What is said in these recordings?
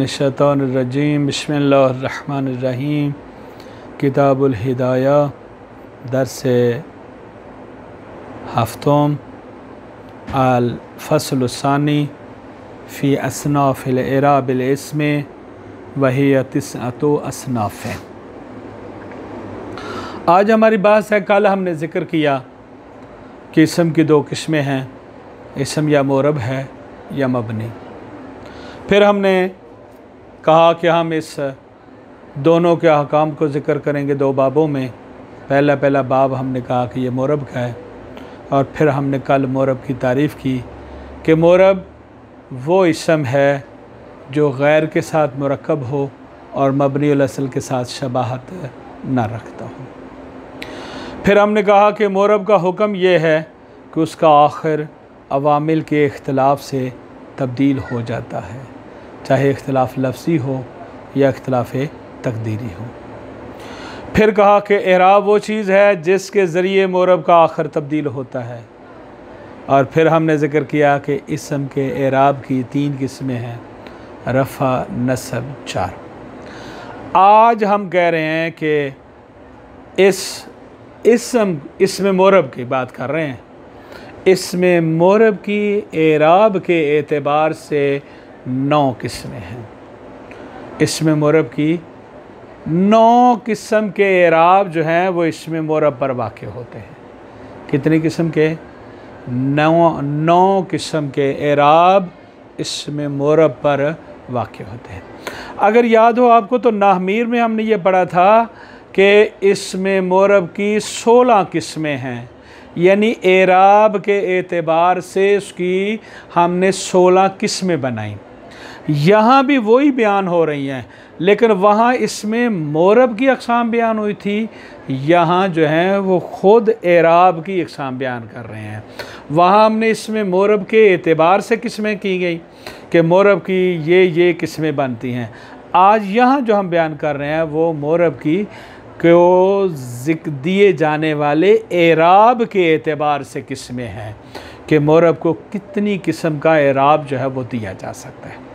शैतानिर्रजीम बिस्मिल्लाहिर्रहमानिर्रहीम। किताबुल हिदाया दर्स हफ्तोम अल फ़स्लुस्सानी फ़ी अस्नाफ़िल इराबिल इस्म वहिय तिस्अतु अस्नाफ़। आज हमारी बात है, कल हमने ज़िक्र किया कि इसम की दो किस्में हैं, इसम या मोरब है या मबनी। फिर हमने कहा कि हम इस दोनों के अहकाम को ज़िक्र करेंगे दो बाबों में। पहला बाब हमने कहा कि ये मोरब का है, और फिर हमने कल मोरब की तारीफ़ की कि मोरब वो इसम है जो गैर के साथ मुरक्कब हो और मबनी अल असल के साथ शबाहत न रखता हो। फिर हमने कहा कि मोरब का हुक्म ये है कि उसका आखिर अवामिल के इख्तिलाफ़ से तब्दील हो जाता है, चाहे इख्तिलाफ़ लफ्ज़ी हो या इख्तिलाफ़ तकदीरी हो। फिर कहा कि एराब वो चीज़ है जिसके ज़रिए मोरब का आखिर तब्दील होता है। और फिर हमने ज़िक्र किया कि इसम के एराब की तीन किस्में हैं, रफ़ा, नस्ब, चार। आज हम कह रहे हैं कि इसमें मोरब की बात कर रहे हैं। इसमें मोरब की एराब के एतबार से 9 किस्में हैं। इसमें मोरब की 9 किस्म के एराब जो हैं वो इसमें मोरब पर वाक़ होते हैं। कितनी किस्म के? 9 किस्म के एराब इसमें मोरब पर वाक़ होते हैं। अगर याद हो आपको तो नाहमीर में हमने ये पढ़ा था कि इसमें मोरब की 16 किस्में हैं, यानी एराब के एतबार से उसकी हमने 16 किस्में बनाई। यहाँ भी वही बयान हो रही हैं, लेकिन वहाँ इसमें मोरब की अक़साम बयान हुई थी, यहाँ जो है वो ख़ुद एराब की अक़साम बयान कर रहे हैं। वहाँ हमने इसमें मोरब के एतबार से किस्में की गई कि मोरब की ये किस्में बनती हैं। आज यहाँ जो हम बयान कर रहे हैं वो मोरब की को ज़िक्र दिए जाने वाले एराब के एतबार से किस्में हैं कि मोरब को कितनी किस्म का एराब जो है वो दिया जा सकता है।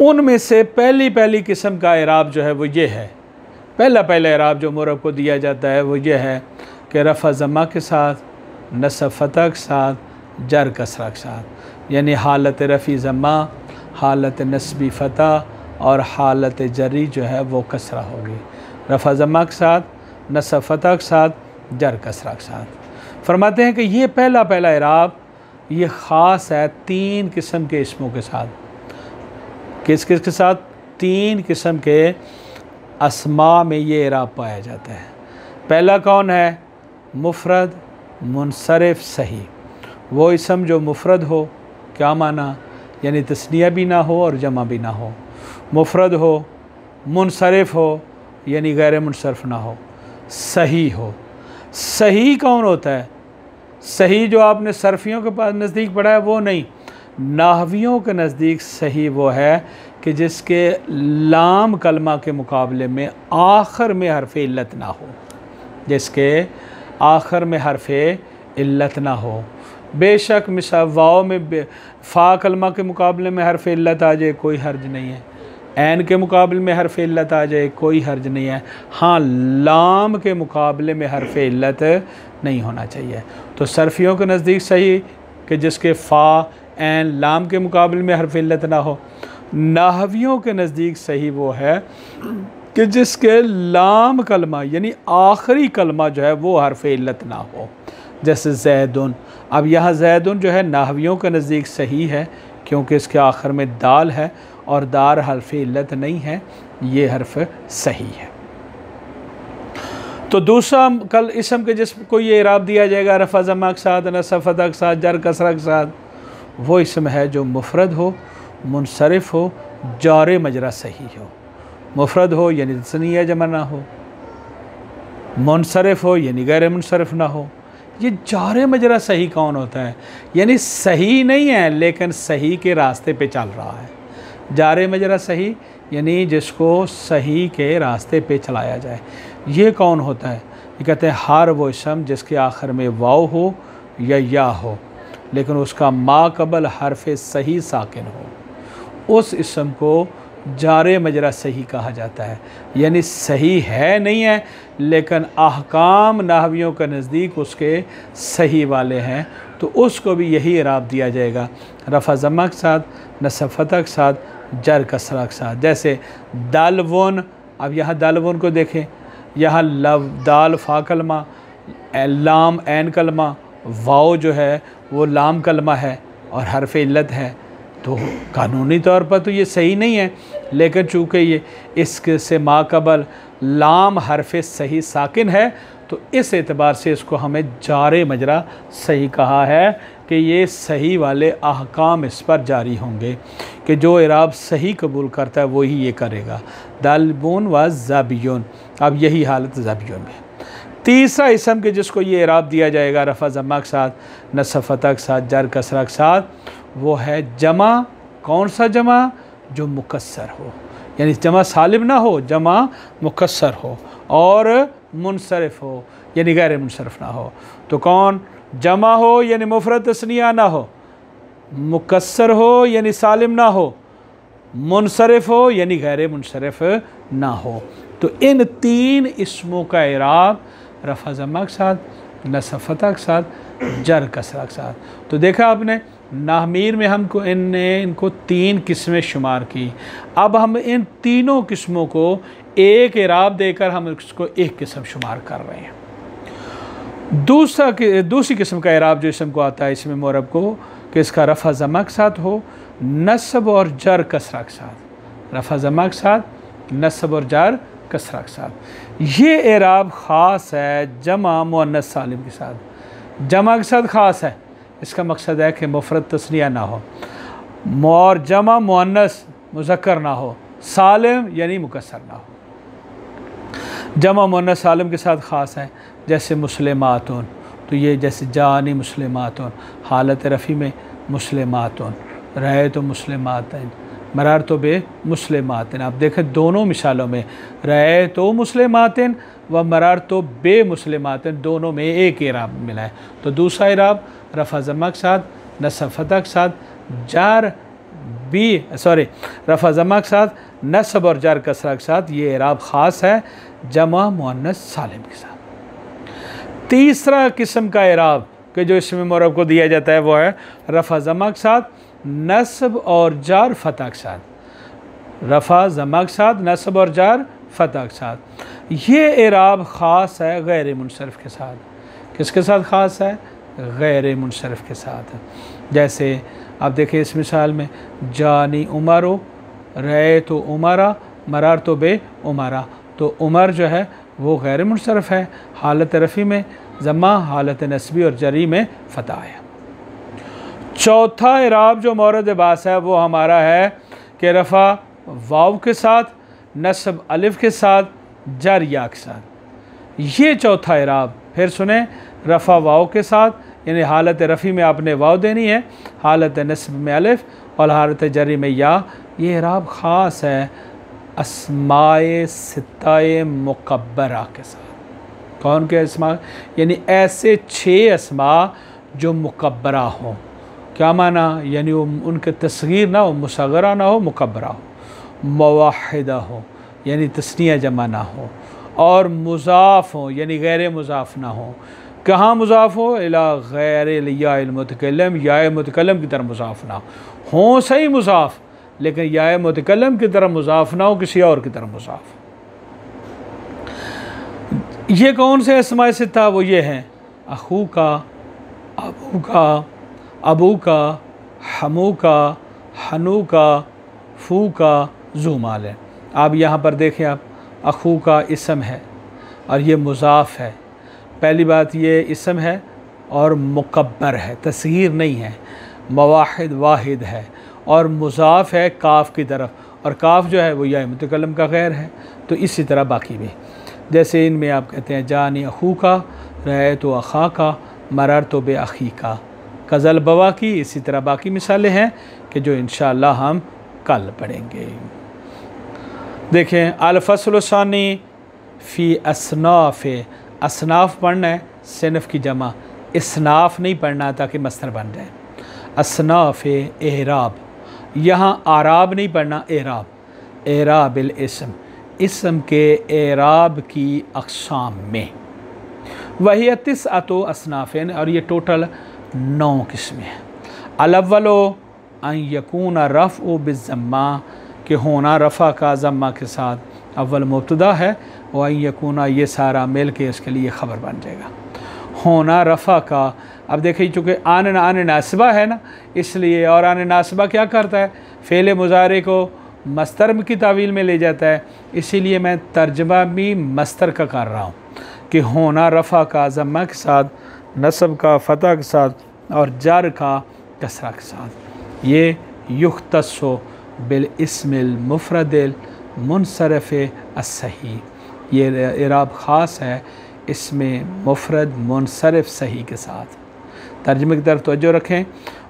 उनमें से पहली किस्म का एराब जो है वो ये है, पहला एराब जो मोरब को दिया जाता है वो ये है कि रफ़ा ज़म्मा के साथ, नस्ब फ़तह के साथ, जर कसरा के साथ, यानी हालत रफ़ी ज़म्मा, हालत नस्बी फ़तह और हालत जरी जो है वो कसरा होगी। रफ़ा ज़म्मा के साथ, नस्ब फ़तह के साथ, जर कसरा के साथ। फरमाते हैं कि ये पहला एराब ये ख़ास है 3 किस्म के इसमों के साथ। किस के साथ? 3 किस्म के अस्मा में ये एराब पाया जाता है। पहला कौन है? मुफ़रद, मुनसरिफ़, सही। वो इसम जो मुफ़रद हो, क्या माना? यानी तस्निया भी ना हो और जमा भी ना हो, मुफ़रद हो, मुनसरिफ़ हो यानी गैर मुनसरिफ़ ना हो, सही हो। सही कौन होता है? सही जो आपने सरफियों के पास नज़दीक पढ़ा है वो नहीं, नाहवियों के नज़दीक सही वो है कि जिसके लाम कलमा के मुकाबले में आखिर में हरफ़ इल्लत ना हो, जिसके आखिर में हरफ़ इल्लत ना हो। बेशक मिसाल वाव में फ़ा कलमा के मुकाबले में हरफ़ इल्लत आ जाए, कोई हर्ज नहीं है। ऐन के मुकाबले में हरफ़ इल्लत आ जाए, कोई हर्ज नहीं है। हाँ, लाम के मुकाबले में हरफ़ इल्लत नहीं होना चाहिए। तो सरफियों के नज़दीक सही कि जिसके फ़ा, ऐन, लाम के मुकाबले में हरफ़ इल्लत ना हो। नाहवियों के नज़दीक सही वो है कि जिसके लाम कलमा यानी आखिरी कलमा जो है वो हरफ़ इल्लत ना हो, जैसे ज़ैदुन। अब यहाँ ज़ैदुन जो है नाहवियों के नज़दीक सही है क्योंकि इसके आखिर में दाल है और दार हरफ़ इल्लत नहीं है, ये हरफ़ सही है। तो दूसरा कल इसम के जिसको ये इराब दिया जाएगा रफ़ा ज़म्मा के साथ, नस्ब फ़तह के साथ, जर कसरा के साथ, वो इसम है जो मुफ़रद हो, मुनसरिफ़ हो, जारे मजरा सही हो। मुफ़रद हो यानी तस्निया जमा ना हो, मुनसरिफ़ हो यानी गैर मुनसरिफ़ ना हो। ये जारे मजरा सही कौन होता है? यानी सही नहीं है लेकिन सही के रास्ते पे चल रहा है। जारे मजरा सही यानी जिसको सही के रास्ते पे चलाया जाए। ये कौन होता है? ये कहते हैं हर वो इसम जिसके आखिर में वाव हो या हो, लेकिन उसका मा कबल हरफ सही साकिन हो, उस इसम को जारे मजरा सही कहा जाता है। यानी सही है नहीं है, लेकिन अहकाम नहवियों के नज़दीक उसके सही वाले हैं, तो उसको भी यही इराब दिया जाएगा, रफ़ा ज़म्मा के साथ, नस्ब फ़तह के साथ, जर कसरा के साथ। जैसे दालवन, अब यहाँ दालवन को देखें, यहाँ लव दाल फ़ा कलमा, लाम ऐन कलमा, वाओ जो है वो लाम कलमा है और हरफ इल्लत है, तो कानूनी तौर पर तो ये सही नहीं है, लेकिन चूँकि ये इससे माकबल लाम हरफ सही साकिन है, तो इस एतबार से इसको हमें जारे मजरा सही कहा है कि ये सही वाले अहकाम इस पर जारी होंगे, कि जो इराब सही कबूल करता है वही ये करेगा। दालबून व ज़ाबियून, अब यही हालत ज़ाबियून में। तीसरा इसम के जिसको ये इराब दिया जाएगा रफ़ा ज़म्मा के साथ, नस्ब फ़तह के साथ, जर कसरा के साथ, वो है जमा। कौन सा जमा? जो मुकस्सर हो, यानी जमा सालिम ना हो, जमा मुकस्सर हो, और मुनसरिफ हो यानी गैर मुनसरिफ ना हो। तो कौन? जमा हो यानी मुफरद तस्निया ना हो, मुकस्सर हो यानी सालिम ना हो, मुनसरिफ हो यानी गैर मुनसरिफ ना हो। तो इन तीन इसमों का इराब रफ़ा ज़म्मा के साथ, नस्ब फ़तह के साथ, जर कसरा के साथ। तो देखा आपने, नाहमीर में हमको इनको तीन किस्में शुमार की। अब हम इन तीनों किस्मों को एक इराब देकर हम इसको एक किस्म शुमार कर रहे हैं। दूसरी किस्म का इराब जो इसम को आता है इसमें मोरब को, कि इसका रफ़ा ज़म्मा के साथ हो, नस्ब और जर कसरा के साथ, रफ़ा ज़म्मा के साथ, नस्ब और जर कसरा के साथ। ये इराब ख़ास है जमा मुअन्नस सालिम के साथ। जमा के साथ ख़ास है, इसका मकसद है कि मुफरद तस्निया ना हो, और जमा मुअन्नस मुज़क्कर ना हो, सालिम यानी मुकस्सर ना हो। जमा मुअन्नस सालिम के साथ ख़ास है, जैसे मुस्लिमातुन, तो ये जैसे जानी मुस्लिमातुन, हालत रफ़ी में मुस्लिमातुन, रहे तो मुस्लिमातिन, मरार तो बे मुस्लिमातिन। आप देखें दोनों मिसालों में रहे तो मुस्लिमातिन व मरार तो बे मुस्लिमातिन, दोनों में एक इराब मिला है। तो दूसरा इराब रफ़ा ज़म्मा के साथ, नस्ब फ़तह के साथ, रफ़ा ज़म्मा के साथ, नस्ब और जर कसरा के साथ, ये इराब ख़ास है जमा मुअन्नस सालिम के साथ। तीसरा किस्म का इराब कि जो इसमें मोरब को दिया जाता है वो है रफ़ा ज़म्मा के साथ, नस्ब और जर फ़तह के साथ, रफ़ा ज़म्मा के साथ, नस्ब और जर फ़तह के साथ। ये इराब ख़ास है गैर मुनसरिफ के साथ। किसके साथ ख़ास है? गैर मुनसरिफ के साथ। जैसे आप देखिए इस मिसाल में, जानी उमरो, रहे तो उमरा, मरार तो बे उमरा, तो उमर जो है वो गैर मुनसरिफ है, हालत रफ़ी में ज़म्मा, हालत नस्बी और जरी में फ़तह है। चौथा इराब जो मौरद बास है वो हमारा है कि रफ़ा वाव के साथ, नस्ब अलिफ के साथ, जर या के साथ। ये चौथा इराब फिर सुने, रफ़ा वाव के साथ यानी हालत रफ़ी में आपने वाव देनी है, हालत नस्ब में अलिफ और हालत जरी में या। ये इराब ख़ास है अस्माए सित्ताए मुकब्बरा के साथ। कौन के अस्मा? यानी ऐसे 6 अस्मा जो मुकब्बरा हों। क्या माना? यानी वो उनके तस्गीर ना हो, मुसग़रा ना हो, मुकब्बरा हो, मवाहिदा हो यानी तस्निया जमा ना हो, और मुज़ाफ़ हो यानी गैर मुज़ाफ़ ना हो। कहाँ मुज़ाफ़ हो? इला गैर या मुतकल्लिम, या मुतकल्लिम की तरफ मुज़ाफ़ ना हो, सही मुज़ाफ़, लेकिन या मुतकल्लिम की तरफ मुज़ाफ़ ना हो, किसी और की तरफ मुज़ाफ़। ये कौन से अस्माए सित्ता? वो ये हैं अखू का, अबू का, अबू का, हमू का, हनू का, फू का, ज़ुमाल है। आप यहाँ पर देखें, आप अखू का इसम है और ये मुज़ाफ़ है। पहली बात ये इसम है और मुकब्बर है, तस्गीर नहीं है, मवाहिद वाहिद है, और मुज़ाफ़ है काफ़ की तरफ, और काफ़ जो है वो या मुतकल्लम का गैर है। तो इसी तरह बाकी भी, जैसे इनमें आप कहते हैं जानी अखू का, रहे तो अखा का, मरर तो बे अखी का, कज़ल बवा की। इसी तरह बाकी मिसालें हैं कि जो इंशाअल्लाह हम कल पढ़ेंगे। देखें अल-फ़स्ल सानी फ़ी असनाफ़, असनाफ़ पढ़ना है, सिनफ़ की जमा, इसनाफ़ नहीं पढ़ना ताकि मस्तर बन जाए। असनाफ़ एराब यहाँ आराब नहीं पढ़ना, एराब, एराबिल इसम, इसम के एराब की अक़साम में। वही तिस्अतु असनाफ़िन, और ये टोटल 9 किस्में हैं। अलअव्वलो अन यकून रफ़्उ बिज़म्मा, कि होना रफ़ा का ज़म्मा के साथ, अव्वल मुब्तदा है, व अन यकूना ये सारा मिल के इसके लिए ख़बर बन जाएगा। होना रफ़ा का, अब देखिए चूँकि आन नासिबा है ना, इसलिए, और आन नासिबा क्या करता है, फ़ेल मुज़ारे को मस्तर की तावील में ले जाता है, इसीलिए मैं तर्जमा भी मस्तर का कर रहा हूँ कि होना रफ़ा का ज़म्मा के साथ, नस्ब का फ़तह के साथ और जर का कसरा के साथ। ये युख्तस्सु बिल इस्मिल मुफ़रदिल मुनसरफ़ अस्सही, ये इराब ख़ास है इसमें मुफ़रद मुनसरफ़ सही के साथ। तर्जुमे की तरफ तवज्जो रखें।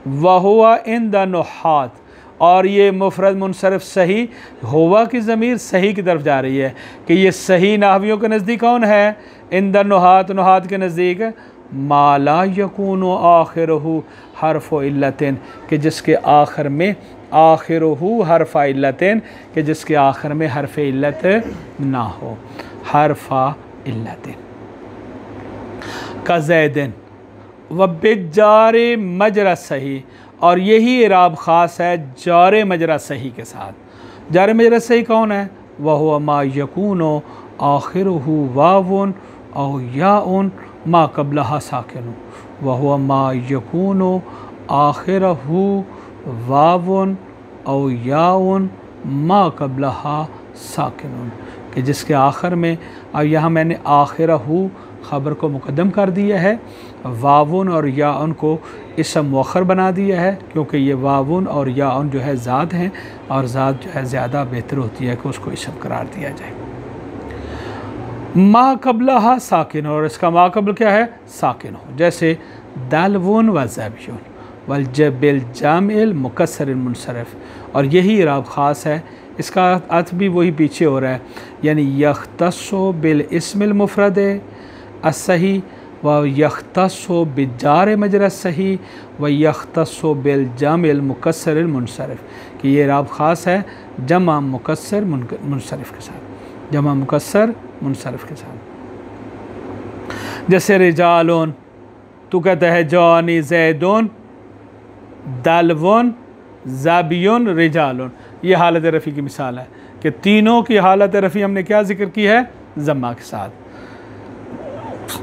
वहुवा इंद नुहात, और ये मुफ़रद मुनसरफ़ सही, हुआ की ज़मीर सही की तरफ जा रही है कि ये सही नाहवियों के नज़दीक कौन है, इंद नुहात, नुहात के नज़दीक माला यकूनु आखिरुहु हर्फ़ इल्लतिन, कि जिसके आखिर में आखिरुहु हर्फ़ इल्लतिन, कि जिसके आखिर में हर्फ़ इल्लत ना हो, हर्फ़ इल्लतिन का ज़ैदिन व बिजारे मजरा सही, और यही इराब ख़ास है जारे मजरा सही के साथ। जारे मजरा सही कौन है, वह हुआ मा यकूनो आखिरुहु वावुन औ याउन मा क़ब्लहा साकिन, वह हुआ मा यकूनो आखिरुहु वावुन औ याउन मा क़ब्लहा साकिन, कि जिसके आखिर में, और यहाँ मैंने आखिरहु ख़बर को मुक़द्दम कर दिया है, वावुन और याउन को इसम मुअख्खर बना दिया है, क्योंकि ये वावुन और याउन जो है ज़ात हैं, और ज़ात जो है ज़्यादा बेहतर होती है कि उसको इसम करार दिया जाए। मा क़ब्लहा साकिन, और इसका मा क़ब्ल क्या है, साकिन हो, जैसे दालवुन व ज़ाबियुन वल जबिल जामिल मुकस्सर मुनसरफ़, और यही इराब ख़ास है, इसका अर्थ भी वही पीछे हो रहा है, यानी यख्तस्सु बिल इस्मिल मुफ़रद अस्सही व यख्तस्सु बिजार मजरा सही व यख्तस्सु बिल जामिल मुकस्सर मुनसरफ़, कि ये इराब ख़ास है जमा मुकस्सर मुनसरफ़ के साथ, जमा मुकस्सर मुनसरफ़ के साथ। जैसे रिजालुन, तू कहता है जानी ज़ैदुन दालवुन ज़ाबियुन रिजालुन, ये हालत रफ़ी की मिसाल है कि तीनों की हालत रफ़ी हमने क्या ज़िक्र की है, ज़म्मा के साथ।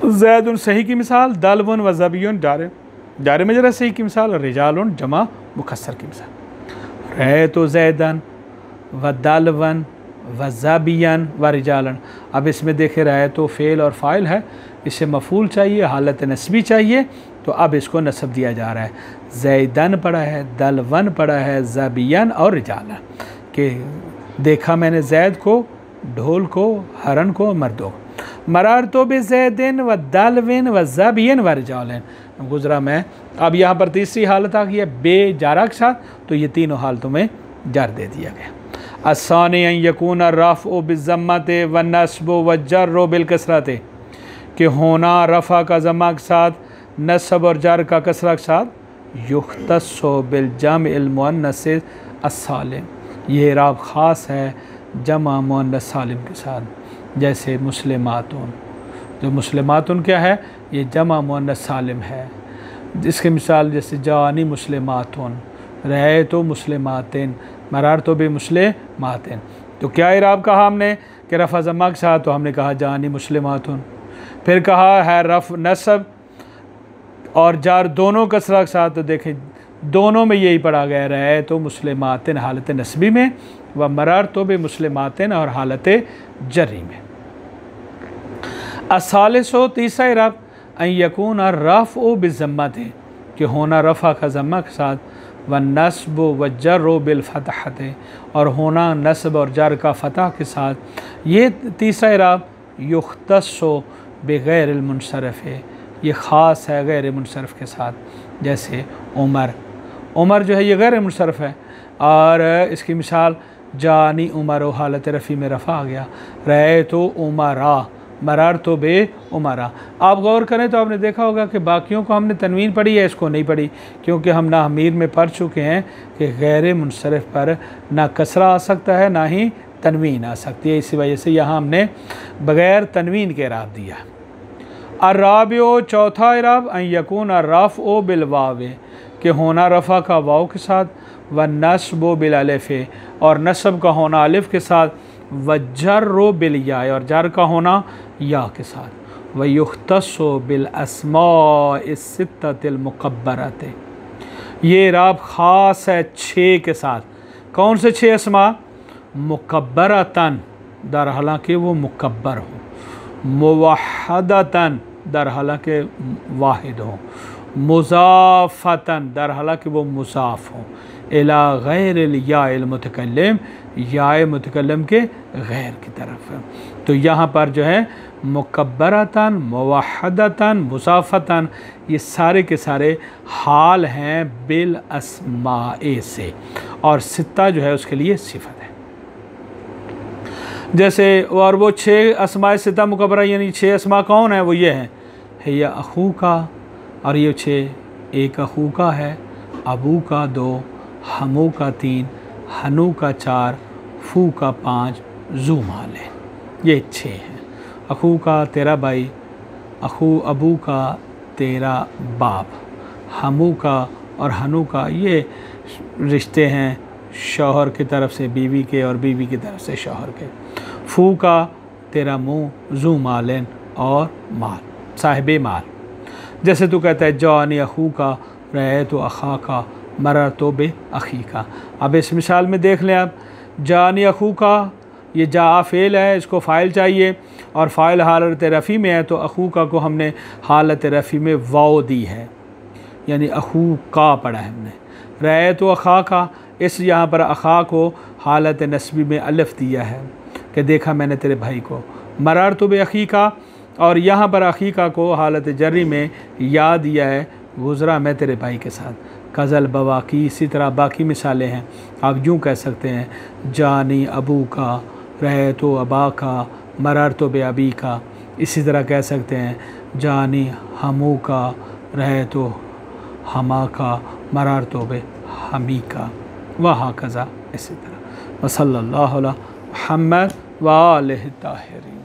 ज़ैदुन सही की मिसाल, दालवुन व ज़ाबियुन जारे मजरा सही की मिसाल, और रिजालुन जमा मुकस्सर की मिसाल। रहे तो ज़ैदन व दालवन व ज़ाबियन व रिजालन, अब इसमें देखे रहे तो फ़ेल और फ़ाइल है, इसे मफ़ूल चाहिए, हालत नस्बी चाहिए, तो अब इसको नस्ब दिया जा रहा है। ज़ैदन पढ़ा है, दलवन पढ़ा है, ज़ाबियन और रिजालन, कि देखा मैंने ज़ैद को, ढोल को, हरन को, मर्दों को। मरार तो बे ज़ैदिन व दालविन व ज़ाबियन व रिजालन, गुज़रा मैं। अब यहाँ पर तीसरी हालत आ गई है बे जारा के साथ, तो ये तीनों हालतों में जार दे दिया गया। असानी अन यकून रफ़्उ बिज़म्मति व नस्बु व जर्रु बिलकसरति, कि होना रफ़ा का ज़म्मा के साथ, नस्ब और जर का कसरा के साथ, युख्तस्सु बिलजम्इल मुअन्नस अस्सालिम, ये इराब ख़ास है जमा मुअन्नस सालिम के साथ। जैसे मुस्लिमातुन, जो मुस्लिमातुन क्या है, ये जमा मुअन्नस सालिम है। इसके मिसाल जैसे जानी मुस्लिमातुन, रहे तो मुस्लिमातिन, मरार तो भी मुस्लिमातिन, तो क्या इराब कहा हमने कि रफ़ा ज़म्मा के साथ, तो हमने कहा जानी मुस्लिमातुन। फिर कहा है रफ़ नस्ब और जार दोनों कसरा के साथ, तो देखें दोनों में यही पढ़ा गया, रहे तो मुस्लिमातिन हालत नस्बी में, व मरार तो भी मुस्लिमातिन और हालत जर्री में। असालिसो, तीसरा इराब अन यकून रफ़्उ बिज़म्मति, कि होना रफ़ा का ज़म्मा के साथ, व नस्ब व जर्रु बिलफ़तहति, और होना नस्ब और जर का फ़तह के साथ। ये तीसरा इराब युख्तस्सु बिग़ैरिल मुनसरफ़, ये ख़ास है गैर मुनसरफ़ के साथ। जैसे उमर, उमर जो है ये गैर मुनसरफ़ है, और इसकी मिसाल जानी उमर हालत रफ़ी में रफ़ा आ गया, रहे तो उमरा मरार तो बे उमरा। आप गौर करें तो आपने देखा होगा कि बाकियों को हमने तनवीन पढ़ी है, इसको नहीं पढ़ी, क्योंकि हम ना हमीर में पढ़ चुके हैं कि गैर मुनसरिफ पर ना कसरा आ सकता है ना ही तनवीन आ सकती है। इसी वजह से यहाँ हमने बग़ैर तनवीन के इराब दिया। अर्राबियो चौथा इराब अन यकून अर्रफ़ ओ बिलवावे, कि होना रफ़ा का वाव के साथ, व नस्ब ओ बिल अलिफ़े, और नस्ब का होना अलिफ़ के साथ, व जर्र बिल या, और जर का होना या के साथ, व युख्तस्सु बिल अस्माइ सित्ततिल मुकब्बरत। ये इराब ख़ास है 6 के साथ। कौन से 6 अस्मा? मुकब्बरतन, दर हालांकि वो मुकब्बर हो, मुवहदतन, दर हालांकि वाहिद हो, मुज़ाफ़तन, दर हालांकि वो मुज़ाफ़ हो, इला गैरिल याइल मुतकल्लिम, याए मुतकल्लिम के गैर की तरफ है। तो यहाँ पर जो है मुकब्बरतन, मुवहदतन, मुज़ाफ़तन, ये सारे के सारे हाल हैं बिल अस्माए से, और सित्ता जो है उसके लिए सिफ़त है। जैसे और वो 6 अस्माए सित्ता मुकब्बरा, यानी 6 अस्मा कौन है? वो ये हैं, हिया अखू का, और ये 6, एक अखू का है, अबू का 2, हमू का 3, हनू का 4, फू का 5, जू माल है। ये 6 हैं। अखू का तेरा भाई, अखू अबू का तेरा बाप, हमू का और हनू का ये रिश्ते हैं शौहर की तरफ से बीवी के और बीवी की तरफ से शौहर के। फू का तेरा मुँह, जू मालन, और माल, साहिबे माल। जैसे तू कहता है जानी अखू का, रहे तो अखा का, मरा तो बे अखी का। अब इस मिसाल में देख लें आप, जानी अखू का, ये जा फ़ेल है, इसको फ़ाइल चाहिए, और फ़ाइल हालत रफ़ी में है, तो अखू का को हमने हालत रफ़ी में वाव दी है, यानी अखू का पढ़ा है हमने। रहे तो अखा का, इस यहाँ पर अखा को हालत नस्बी में अलिफ़ दिया है कि देखा मैंने तेरे भाई को। मरार तो बे अखी का, और यहाँ पर अखीका को हालत जर्री में या दिया है, गुज़रा मैं तेरे भाई के साथ। कज़ल बवाकी, इसी तरह बाकी मिसालें हैं। आप यूँ कह सकते हैं जानी अबू का, रहे तो अबा का, मरार तो बे अबी का। इसी तरह कह सकते हैं जानी हमू का, रहे तो हमा का, मरार तो बे हमी का, वहाँ कज़ा। इसी तरह वसल्लल्लाहु अला मुहम्मद व आलिहि ताहिरीन।